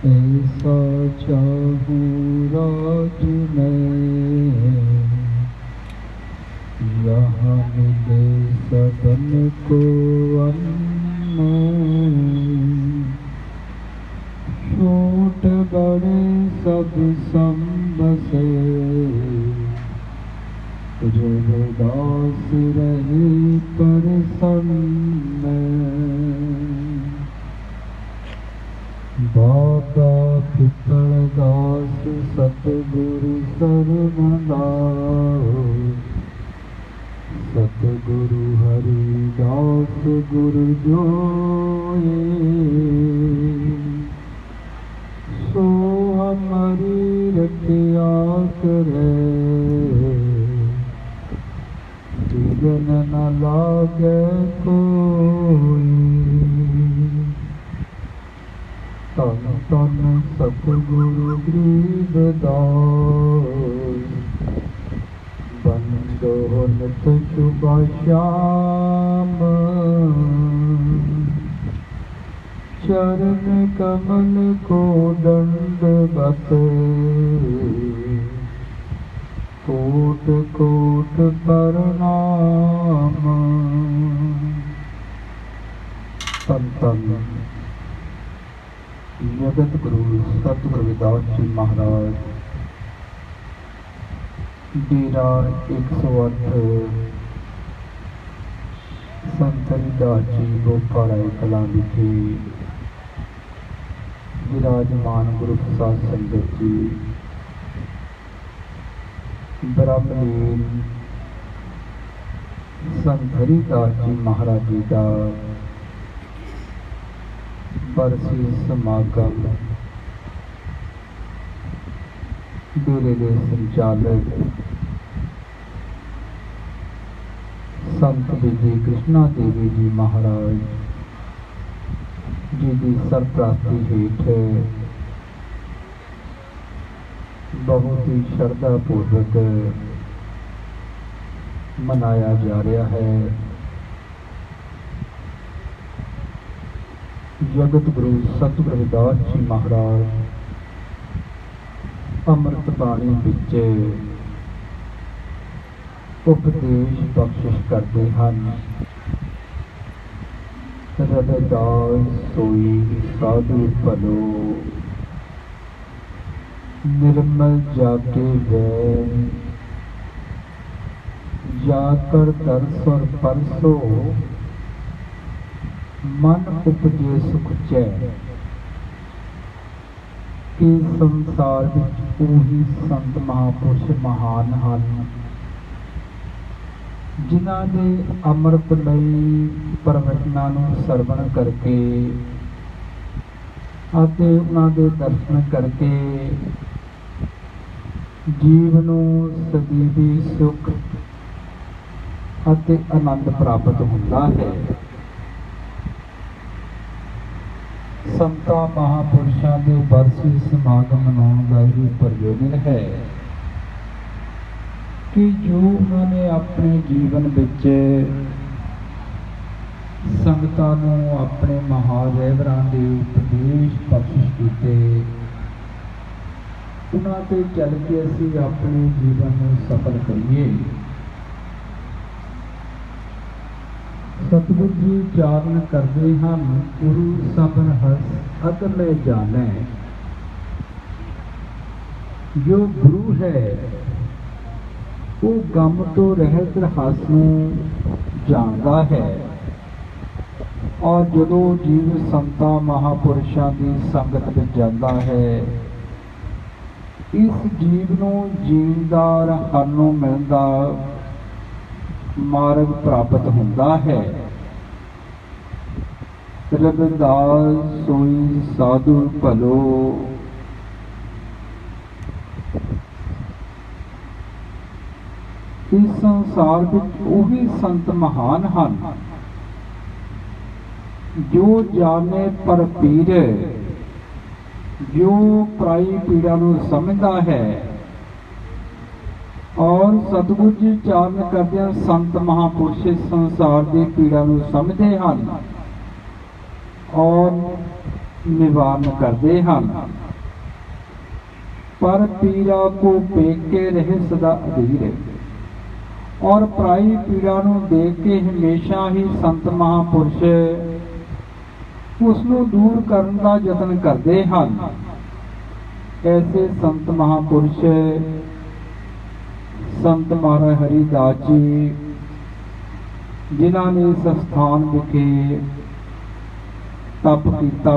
ऐसा चाहूँ राज में, यहाँ मिले सदन को अन्न। छोट बड़े सब संबसे, रविदास रहे प्रसन्न। बाबा पिपलदास सतगुरु सरमदास, सतगुरु हरिदास गुरु जोए। सो हमारी रखिया करे, बिघन न लागे कोई। तन तन सतगुरु गरीबदास, बंदो नित शुभ श्याम। चरण कमल को दंडवत, कोट कोट प्रणाम। तन तन जगत गुरु सतगुरु रविदास जी महाराज, डेरा 108 संत हरिदास जी गोपाराय कलां विखे विराजमान गुरु प्रसाद संगत जी, ब्रह्मलीन संत हरिदास जी महाराज जी का बरसी समागम डेरे के संचालक संत विजय कृष्णा देवी जी महाराज जी की सरपरस्ती हेठ बहुत ही श्रद्धा पूर्वक मनाया जा रहा है। जगत गुरु सतगुरु रविदास जी महाराज अमृत बाणी विच उपदेश बख्शिश करते हैं। रविदास सोई साधु भलो, निर्मल जाके वैन। जाकर दर्श और परसो, मन उपजे सुख चैन। कि संसार विच ओही संत महापुरुष महान ਹਨ, जिन्हां दे अमृतमयी प्रवचनां नूं सरवण करके ਅਤੇ उन्हां दे दर्शन करके जीव नूं सਦੀवी सुख ਅਤੇ आनंद प्राप्त ਹੁੰਦਾ है। संतां महापुरुषां दे बरसी समागम मनाउण दा ही प्रयोजन है कि जो उन्होंने अपने जीवन विच संगतां नूं अपने महारहबरां दे उपदेश बख्शिश कीते, उन्हां ते चल के असीं अपने जीवन नूं सफल करिए। सतगुरु जी चारण करते हैं, गुरु सबन हस अगले जाने। जो गुरु है वो गम तो रहत रहस नूं जानता है। और जदों जीव संतां महापुरुषां की संगत विच जांदा है, इस जीव नूं जीण दा हर नूं मिलदा मार्ग प्राप्त होता है। रविदास सोई साधु भलो, इस संसार विच ओही संत महान ਹਨ, जो जाने पर पीर, जो पराई पीड़ा नूं समझदा है। और सतगुरु जी चारण करदे संत महापुरुष संसार की पीड़ा नूं समझते हैं और निवारण करते हैं। पर पीड़ा को पेके रहे सदा अधीर, और पराई पीड़ा नूं देख के हमेशा ही संत महापुरुष उसनूं दूर करन दा यतन करते हैं। ऐसे संत महापुरुष संत महाराज हरिदास जी, जिन्होंने इस स्थान विखे तप किया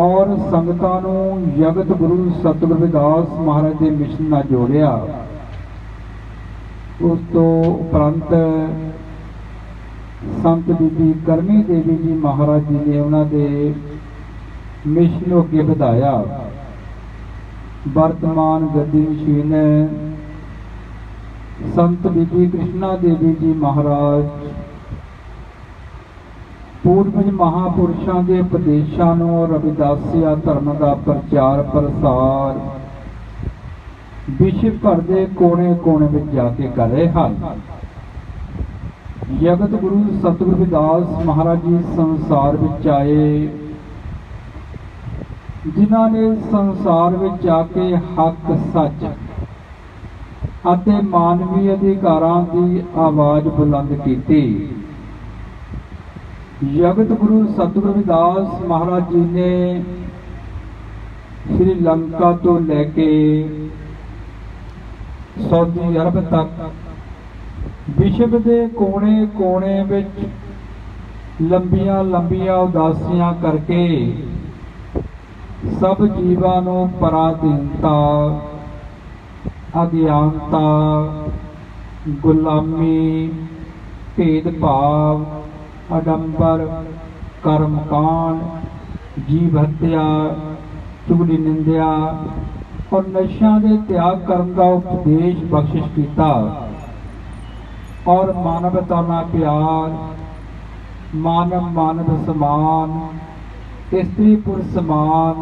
और संगतां नूं जगत गुरु सतगुरु रविदास महाराज के मिशन नाल जोड़िया। उस तो उपरंत संत बीबी करमी देवी जी महाराज जी ने उन्होंने मिशन नूं अगे ਵਧਾਇਆ। वर्तमान गद्दी मशीन संत बीबी कृष्णा देवी जी महाराज पूर्वज महापुरुषों के उपदेशों नूं रविदासिया धर्म का प्रचार प्रसार विश्व भर के कोने कोने में जाके कर रहे हैं। जगत गुरु सतगुरु रविदास महाराज जी संसार विच आए, जिन्हां ने संसार विच आके हक सच अते मानवी अधिकारां की आवाज़ बुलंद की। जगत गुरु सतगुरु रविदास महाराज जी ने श्रीलंका तो लैके सऊदी अरब तक विश्व के कोने कोने विच लंबिया लंबिया उदासियां करके सब जीवां नूं पराधीनता, अज्ञानता, गुलामी, भेदभाव, आडंबर, कर्मकांड, जीव हत्या, चुगली निंदा और नशा के त्याग करने का उपदेश बख्शिश किया। और मानवता ना प्यार, मानव मानव समान, स्त्री पुरुष समान,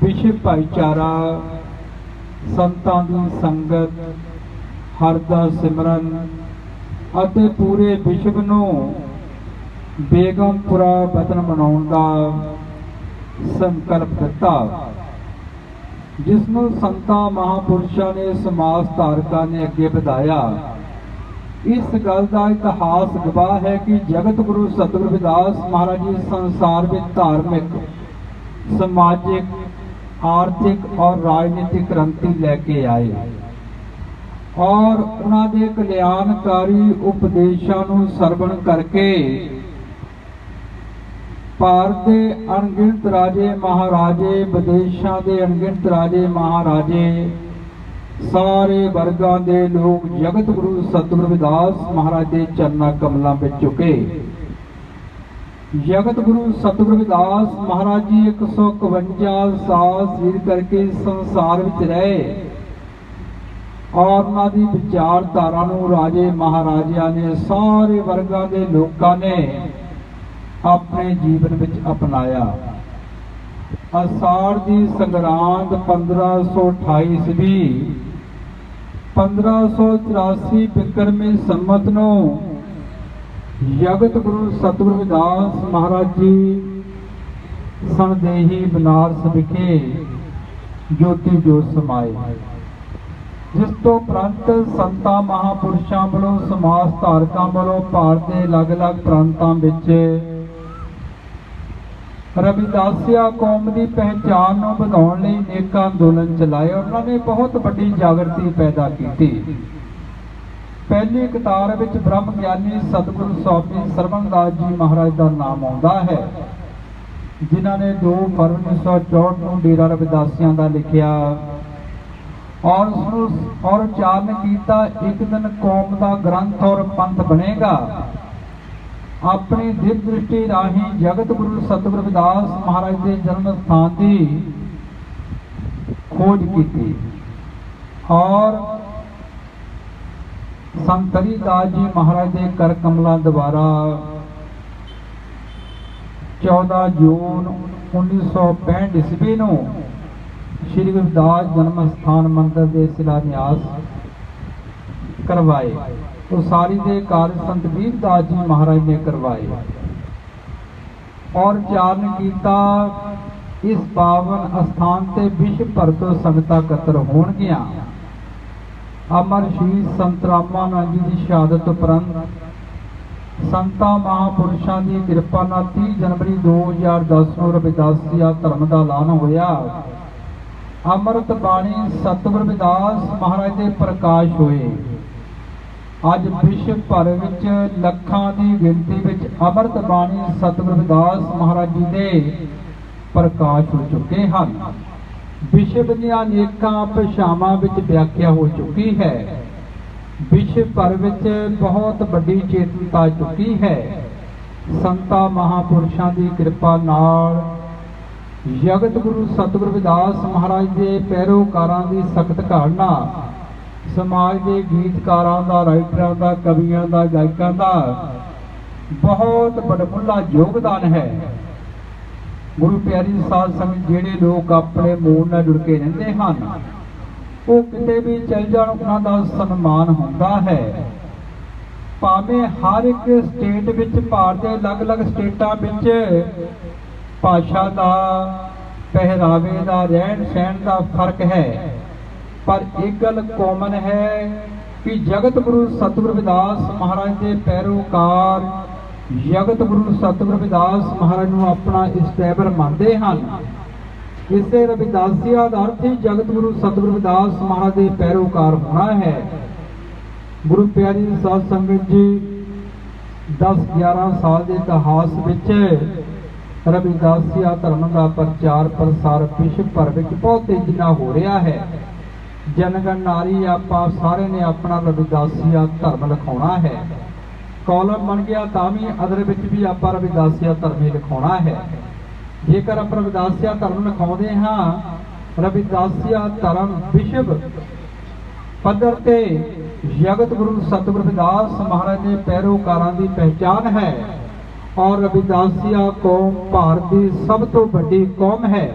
विश्व भाईचारा, संतां दी संगत, हर दा सिमरन अते पूरे विश्व नूं बेगमपुरा वतन बनाउण दा संकल्प दिता, जिसनूं संतां महापुरुषों ने समाज धारकां ने अगे ਵਧਾਇਆ। इस गल का इतिहास गवाह है कि जगत गुरु सतगुरु रविदास महाराज जी संसार में धार्मिक, समाजिक, आर्थिक और राजनीतिक क्रांति लैके आए और उन्होंने कल्याणकारी उपदेशों नूं सरवण करके भारत के अणगिणत राजे महाराजे, विदेशों के अणगिणत राजे महाराजे, सारे वर्गां दे लोग जगत गुरु सतगुरु रविदास महाराज के चरना कमलों में झुके। जगत गुरु सतगुरु रविदास महाराज जी 151 साल शरीर करके संसार विच रहे और उन्होंने विचारधारा नूं राजे महाराजिया ने, सारे वर्गां दे लोकां ने अपने जीवन विच अपनाया। असाड़ दी संगरांद 1528 ईस्वी 1584 बिक्रमी संमत नूं जगत गुरु सतगुरु रविदास महाराज जी सनदेही बनारस विखे ज्योति जोत समाए। जिस तो उपरंत संतां महापुरुषों वालों, समाज धारकों वालों भारत के अलग अलग प्रांतों विच रविदासिया कौम की पहचान को बढ़ाने लई अनेक अंदोलन चलाए। उन्होंने बहुत बड़ी जागृति पैदा की। पहली कतार विच ब्रह्म ज्ञानी सतगुरु स्वामी सरवणदास जी महाराज का नाम आता है, जिन्होंने 2 फरवरी 1964 को डेरा रविदासियां का लिखिया और उच्चारण किया, एक दिन कौम का ग्रंथ और पंथ बनेगा। अपनी दिव्य दृष्टि राही जगत गुरु सतगुरु रविदास महाराज के जन्म स्थान की खोज की और संत हरिदास जी महाराज के कर कमलों द्वारा 14 जून 1965 ईस्वी नूं श्री गुरुदास जन्म स्थान मंदिर के शिलान्यास करवाए। उसारी के कार्य संत वीरदास जी महाराज ने करवाए और चारण कीता। इस पावन अस्थान ते विश्व भर तो संगतां इकੱਤਰ होणगीਆਂ। अमर शीस संत रामानंद जी की शहादत उपरंत संतां महापुरुषां की किरपा नाल 30 जनवरी 2010 ਨੂੰ रविदासिया धर्म का ऐलान होया। अमृत बाणी सतगुर रविदास महाराज के प्रकाश होए। अज विश्व भर विच लखां की गिनती विच अमृत बाणी सतगुर रविदास महाराज जी के प्रकाश हो चुके हैं। विश्व दीआं अनेकां भाषावां विच व्याख्या हो चुकी है। विश्व भर विच बहुत वड्डी चेतनता चुकी है। संतां महापुरुषां की कृपा नाल जगत गुरु सतगुर रविदास महाराज के पैरोकारां की सख्त घालना, समाज के गीतकारां दा, राइटरां दा, कवियां दा, गायकां दा बहुत वडमुला योगदान है। गुरु प्यारी साध संगत जिहड़े लोग अपने मूल नाल जुड़ के रहिंदे हन, वो किते भी चल जाण उन्हां दा सन्मान हुंदा है। भावें हर एक स्टेट विच, भारत के अलग अलग स्टेटां विच भाषा का, पहरावे का, रहन सहन का फर्क है, पर एक गल कॉमन है कि जगत गुरु सतगुर रविदास महाराज के पैरोकार जगत गुरु सतगुर रविदास महाराज नूं अपना इस्तेबर मानते हैं। इसे रविदासिया का अर्थ ही जगत गुरु सतगुर रविदास महाराज के पैरोकार होना है। गुरु प्यारी साध संगत जी 10-11 साल के इतिहास विच रविदासिया धर्म का प्रचार प्रसार विश्व भर में बहुत तेजी नाल हो रहा है। जनगण नारी आपां सारे ने अपना रविदासिया धर्म लिखाउणा है। कॉलम बन गया तां भी अदर विच भी आपां रविदासिया धर्म ही लिखाउणा है। जेकर आप रविदासिया धर्म लिखाउंदे हां, रविदासिया धर्म विश्व पद्धर ते जगत गुरु सतगुर रविदास महाराज के पैरोकारां की पहचान है। और रविदासिया कौम भारत की सब तो बड़ी कौम है।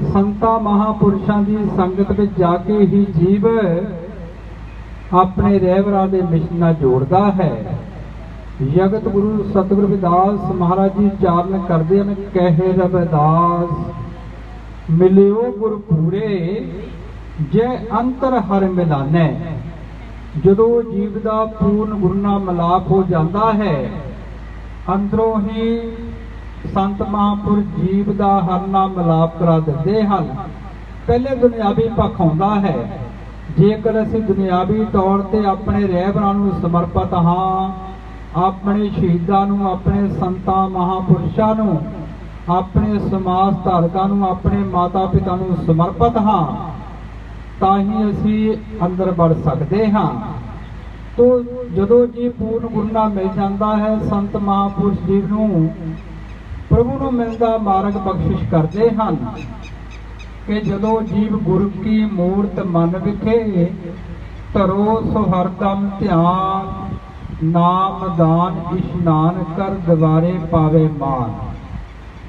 संतां महापुरुषां की संगत में जाके ही जीव अपने रहबरां दे मिशन जोड़ता है। जगत गुरु सतगुर रविदास महाराज जी चारण करते हैं, कहे रविदास मिलियो गुर पूरे जै अंतर हर मिलाने। जदों जीव का पूर्ण गुरु नाल मिलाप हो जाता है, अंदरों ही संत महापुरुष जीव का हर नाल मिलाप करा देते हैं। पहले दुनियावी पक्ष आउंदा है। जेकर असीं दुनियावी तौर पर अपने रहबरां नूं समर्पित हाँ, अपने शहीदां नूं, अपने संतां महापुरुषां नूं, अपने समाज धारकां नूं, अपने माता पिता नूं समर्पित हाँ, तां ही असीं अंदर बढ़ सकते हाँ। तो जदों जी पूर्ण गुरु नाल मिल जाता है, संत महापुरुष जीव नूं प्रभु नूं मिलदा मार्ग बख्शिश करते हैं कि जदों जीव गुरु की मूर्त मन विखे धरो सो हरदम ध्यान, नाम दान इशनान कर द्वारे पावे मान।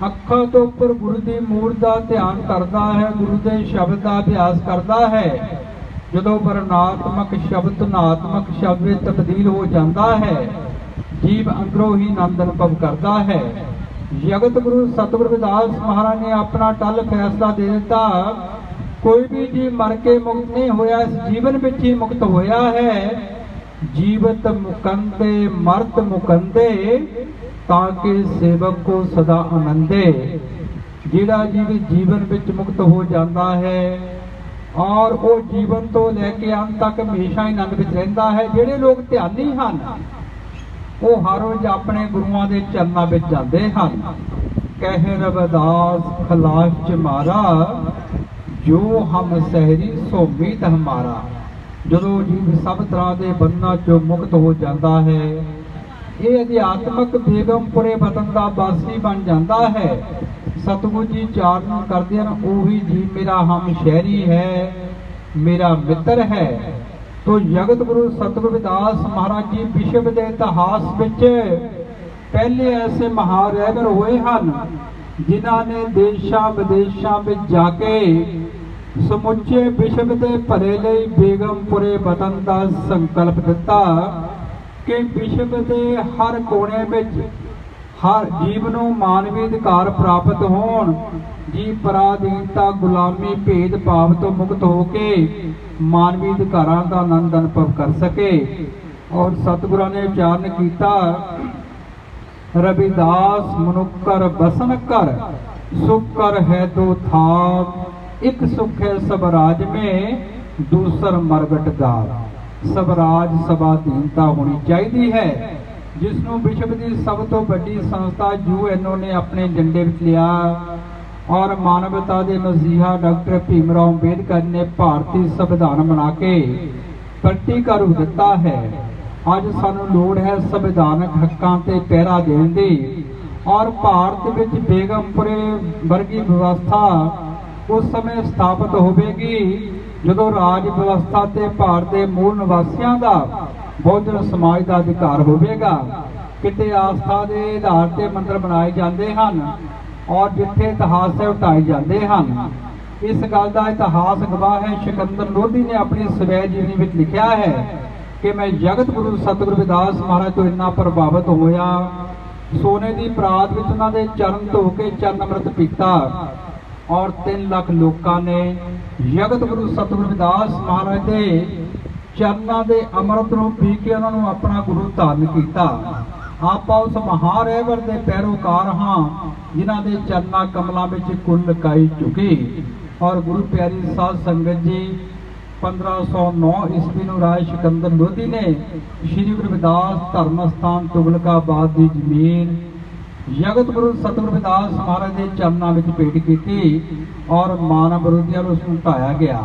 अखां तो उपर गुरु की मूर्त का ध्यान करता है, गुरु के शब्द का अभ्यास करता है। जदों वर्णात्मक शब्द धनात्मक शब्द में तब्दील हो जाता है, जीव अंदरों ही आनंद अनुभव करता है। जगत गुरु सतगुर रविदास महाराज ने अपना टल फैसला दे दिता, कोई भी जीव मर के मुक्त नहीं होया, इस जीवन में ही मुक्त होया है। जीवत मुकंदे मर्त मुकंदे ताकि सेवक को सदा आनंदे। जिहड़ा जीव जीवन विच मुक्त हो जाता है और वो जीवन तो लैके अंत तक हमेशा ही आनंद विच रहिंदा है। जिहड़े लोग ध्यानी हन वो हर रोज अपने गुरुआं दे चरनां विच जांदे हन। कहे रविदास खलास च मारा, जो हम सहरी सो मीत हमारा। जदों जीव सब तरह के बंधनां चों मुक्त हो जाता है, ये अध्यात्मक बेगमपुरे वतन का वासी बन जाता है। सतगुरु जी चारण करते हैं, वही जीव मेरा हम शहरी है, मेरा मित्र है। तो जगत गुरु सतगुर रविदास महाराज जी विश्व के इतिहास विच पहले ऐसे महारहबर हुए हैं जिन्हां ने देशां विदेशां में जाके समुचे विश्व के भले लई बेगमपुरे वतन का संकल्प दिता कि विश्व के हर कोने में ਹਰ ਜੀਵ ਨੂੰ ਮਾਨਵੀ ਅਧਿਕਾਰ ਪ੍ਰਾਪਤ ਹੋਣ, ਜੀਵ ਪਰਾਧੀਨਤਾ ਗੁਲਾਮੀ ਭੇਦ ਭਾਵ ਤੋਂ ਮੁਕਤ ਹੋ ਕੇ ਮਾਨਵੀ ਅਧਿਕਾਰਾਂ ਦਾ ਆਨੰਦ ਅਨੁਭਵ ਕਰ ਸਕੇ। ਔਰ ਸਤਿਗੁਰਾਂ ਨੇ ਉਚਾਰਨ ਕੀਤਾ, रविदास मनुकर बसन कर, सुख कर है दो थाप, एक सुख है सब राज में, दूसर मरगट दार। स्वराज स्वाधीनता होनी चाहिए है, जिसनों विश्व की सब तो बड़ी संस्था UN ने अपने झंडे विच लिया और मानवता के मसीहा डॉक्टर भीमराव अंबेडकर ने भारतीय संविधान बना के प्रगति का रूप दिता है। अज सानू लोड़ है संविधानक हक्कां ते पहरा देण दी और भारत विच बेगमपुरे वर्गी व्यवस्था उस समय स्थापित होवेगी जदों राज व्यवस्था ते भारत के मूल निवासियों का बहुजन समाज का अधिकार होवेगा। किते आस्था के आधार ते मंदिर बनाए जाते हैं और जिथे इतिहास है उठाए जाते हैं। इस गल का इतिहास गवाह है, सिकंदर लोधी ने अपनी स्वै जीवनी में लिखा है कि मैं जगत गुरु सतगुरु रविदास महाराज तो इन्ना प्रभावित होया, सोने की परात विच उन्हां दे चरण धो के चरण अमृत पीता और 3 लाख लोगों ने जगत गुरु सतगुरु रविदास महाराज के चरणों के अमृत नूं पी के उन्होंने अपना गुरु धारण किया। आप उस महारहबर के पैरोकार हाँ जिन्हां दे चरणा कमलों में कुल लुकाई चुकी। और गुरु प्यारी साध संगत जी 1509 ईस्वी में राज सिकंदर लोधी ने श्री गुरु रविदास धर्म स्थान तुगलकाबाद की जमीन जगत गुरु सतगुरु रविदास महाराज के चरणों में भेंट की और मानव विरोधियों को ढाया गया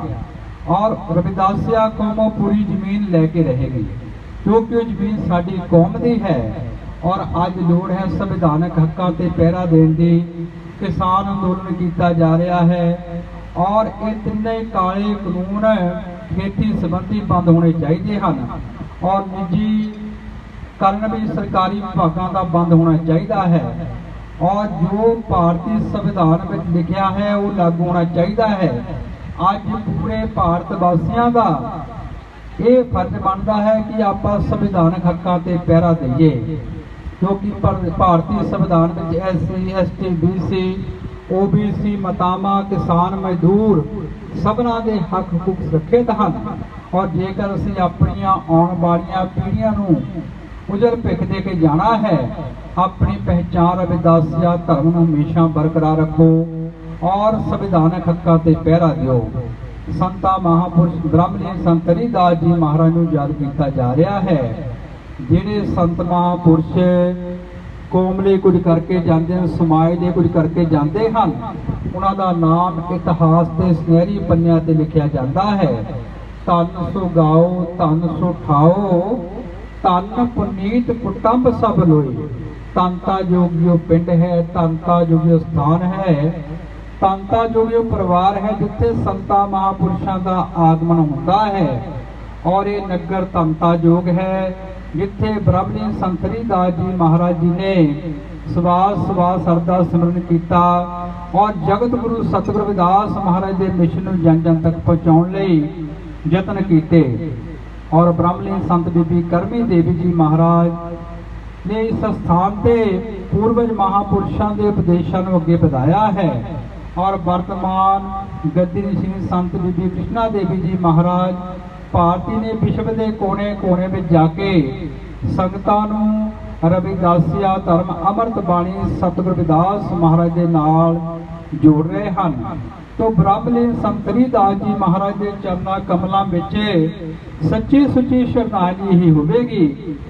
और रविदासिया कौम पूरी जमीन लैके रहेगी क्योंकि वो जमीन साडी कौम की है। और अज लोड़ है संविधानक हकों से पहरा देने की। किसान अंदोलन किया जा रहा है और ये तिने काले कानून खेती संबंधी बंद होने चाहिए हैं और निजीकरण भी सरकारी विभागों का बंद होना चाहिए है और जो भारतीय संविधान में लिखा है वो लागू होना चाहिए है। अज पूरे भारत वासियों का ये फर्ज बनता है कि आप संविधानक हकों से पहरा दईए क्योंकि भारतीय संविधान में SC ST BC OBC मतामा किसान मजदूर सबना के हक हुकूक सुरक्षित हैं और जेकर असीं अपनियां आउण वालियां पीढ़ियां नूं उजर भिख दे के जाना है, अपनी पहचान रविदासिया धर्म नूं हमेशा बरकरार रखो और संविधानक हकों से पहरा दिओ। संता महापुरुष ब्रह्मलीन संत हरिदास जी महाराज नूं याद किया जा रहा है। जिहड़े संत महापुरुष कौम लिए कुछ करके जाते हैं, समाज लिए कुछ करके जाते हैं, उन्हों का नाम इतिहास के सुनहरी पन्नियां ते लिखा जाता है। धन सो गाओ धन सो ठाओ, धन पुनीत कुटुंब सब लोई, तंता जोगियो पिंड है तंता जोगियो स्थान है, तंता जोगियो परिवार है जिथे संता महापुरुषों का आगमन होता है। और ये नगर तंता जोग है जिथे ब्रह्मलीन संत हरिदास जी महाराज जी ने सवास सवास सरदा सिमरन किया और जगत गुरु सतगुरु रविदास महाराज के मिशन को जन जन तक पहुँचाने यत्न किए। और ब्रह्मलीन संत बीबी करमी देवी जी महाराज ने इस स्थान से पूर्वज महापुरुषों के उपदेशों को अगे बढ़ाया है। और वर्तमान गद्दी ऋषि संत बीबी कृष्णा देवी जी महाराज भारती ने विश्व के कोने कोने में जाके संगतां नूं रविदासिया धर्म अमृत बाणी सतगुरु रविदास महाराज के नाल जोड़ रहे हैं। तो ब्रह्मलीन संत हरिदास जी महाराज के चरणा कमलों में सच्ची सुच्ची श्रद्धांजलि ही होगी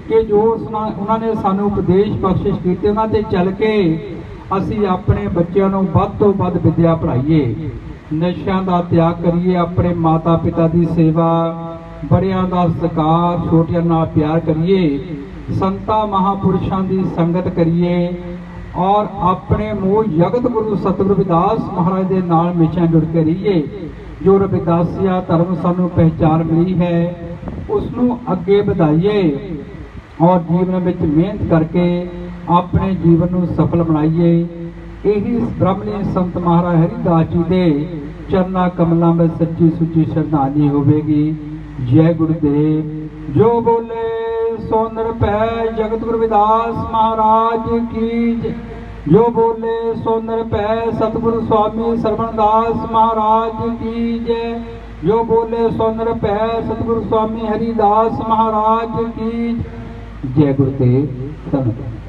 कि जो उन्होंने सानू उपदेश बख्शिश किए उन्होंने चल के असी अपने बच्चों को वध तो वध विद्या पढ़ाइए, नशा का त्याग करिए, अपने माता पिता की सेवा, बड़ियां का सत्कार, छोटियां नाल प्यार करिए, संतां महापुरुषों की संगत करिए और अपने मूल जगत गुरु सतगुरु रविदास महाराज के नाल हमेशा जुड़ के रहिए। जो रविदासिया धर्म सानू पहचान मिली है उसनू अगे बढ़ाइए और जीवन में मेहनत करके अपने जीवन को सफल बनाइए। यही ब्रह्मलीन संत महाराज हरिदास जी के चरना कमलों में सच्ची सुच्ची श्रद्धांजलि होगी। जय गुरुदेव। जो बोले सो निरभय जगत गुरु रविदास महाराज की जय। जो बोले सो निरभय सतगुरु स्वामी सरवणदास महाराज की जय। जो बोले सो निरभय सतगुरु स्वामी हरिदास महाराज की जय। गुरुदेव धन्यवाद।